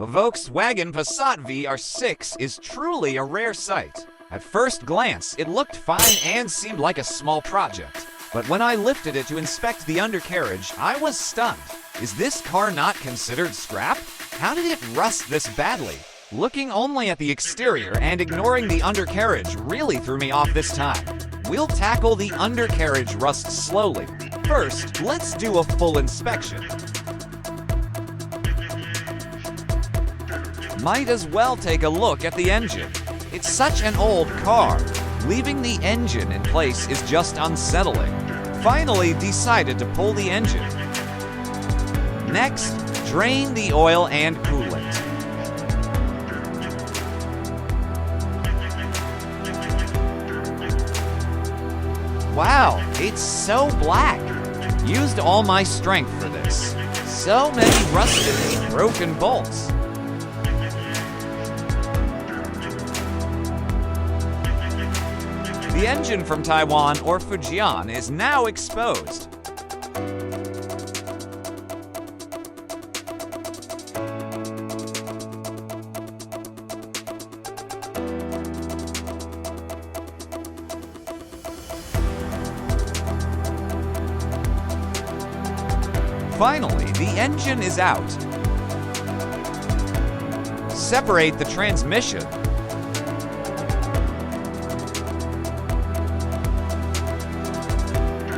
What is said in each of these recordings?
The Volkswagen Passat VR6 is truly a rare sight. At first glance, it looked fine and seemed like a small project. But when I lifted it to inspect the undercarriage, I was stunned. Is this car not considered scrap? How did it rust this badly? Looking only at the exterior and ignoring the undercarriage really threw me off this time. We'll tackle the undercarriage rust slowly. First, let's do a full inspection. Might as well take a look at the engine. It's such an old car. Leaving the engine in place is just unsettling. Finally decided to pull the engine. Next, drain the oil and coolant. Wow, it's so black. Used all my strength for this. So many rusted and broken bolts. The engine from Taiwan or Fujian is now exposed. Finally, the engine is out. Separate the transmission.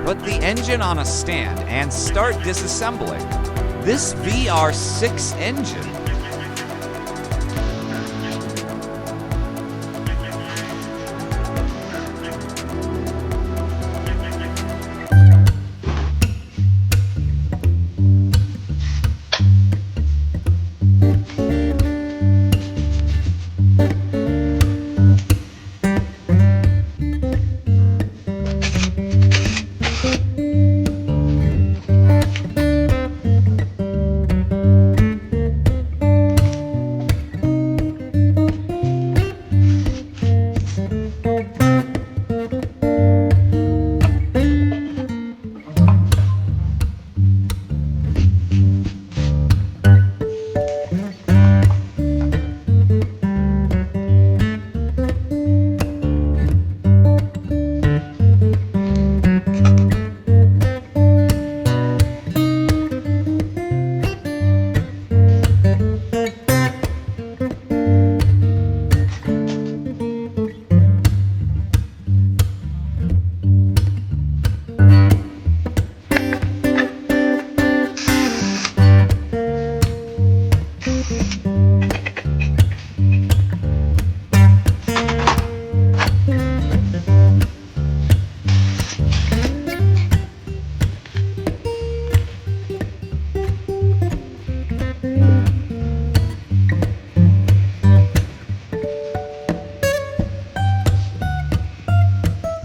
Put the engine on a stand and start disassembling. This VR6 engine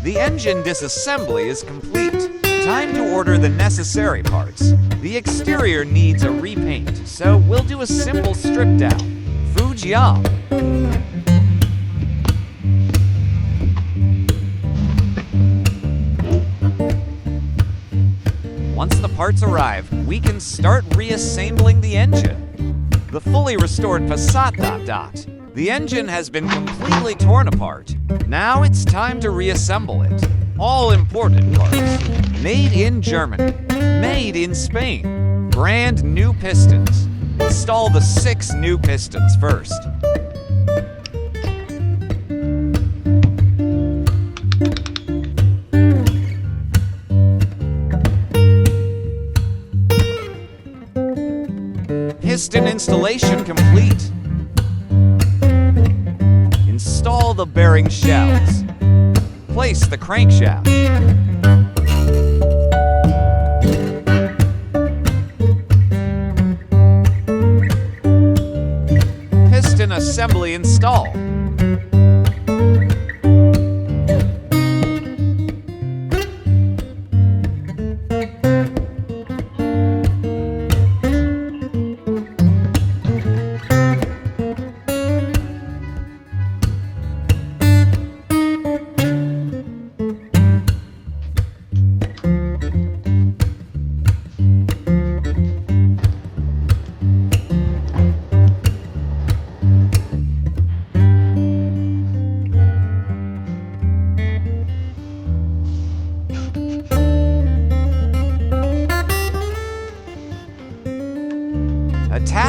The engine disassembly is complete. Time to order the necessary parts. The exterior needs a repaint, so we'll do a simple strip down. Fujian. Once the parts arrive, we can start reassembling the engine. The fully restored Passat ... The engine has been completely torn apart. Now it's time to reassemble it. All important parts. Made in Germany. Made in Spain. Brand new pistons. Install the 6 new pistons first. Piston installation complete. Install the bearing shells. Place the crankshaft. Piston assembly installed.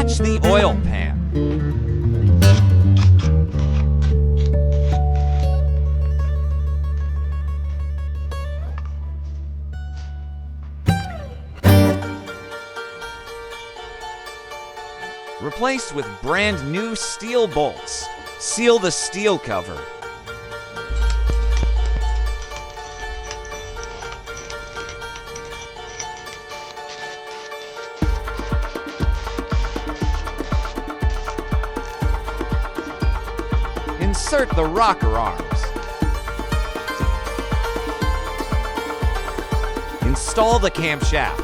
Attach the oil pan. Replace with brand new steel bolts. Seal the steel cover. Insert the rocker arms. Install the camshaft.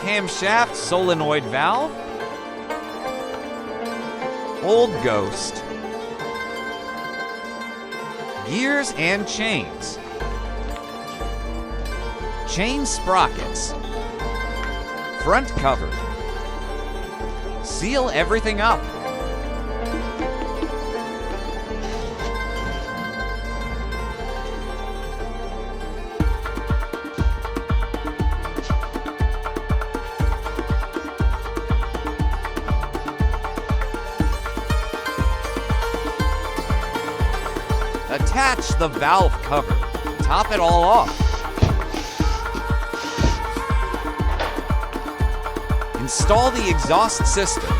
Camshaft solenoid valve. Old ghost. Gears and chains. Chain sprockets. Front cover. Seal everything up. Attach the valve cover. Top it all off. Install the exhaust system.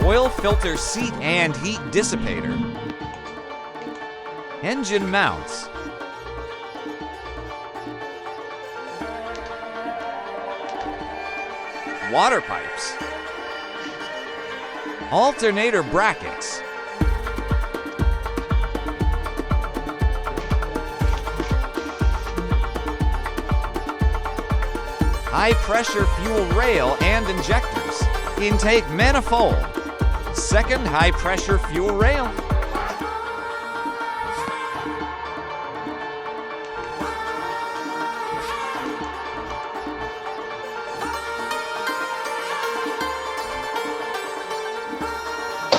Oil filter seat and heat dissipator. Engine mounts. Water pipes. Alternator brackets. High pressure fuel rail and injectors. Intake manifold. Second high pressure fuel rail.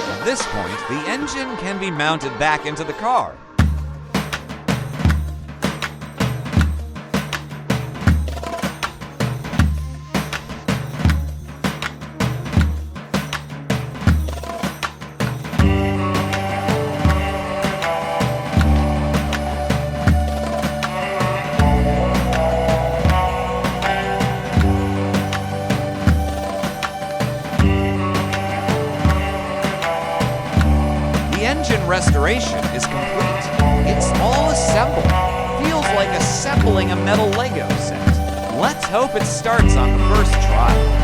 At this point, the engine can be mounted back into the car. Engine restoration is complete. It's all assembled. Feels like assembling a metal Lego set. Let's hope it starts on the first try.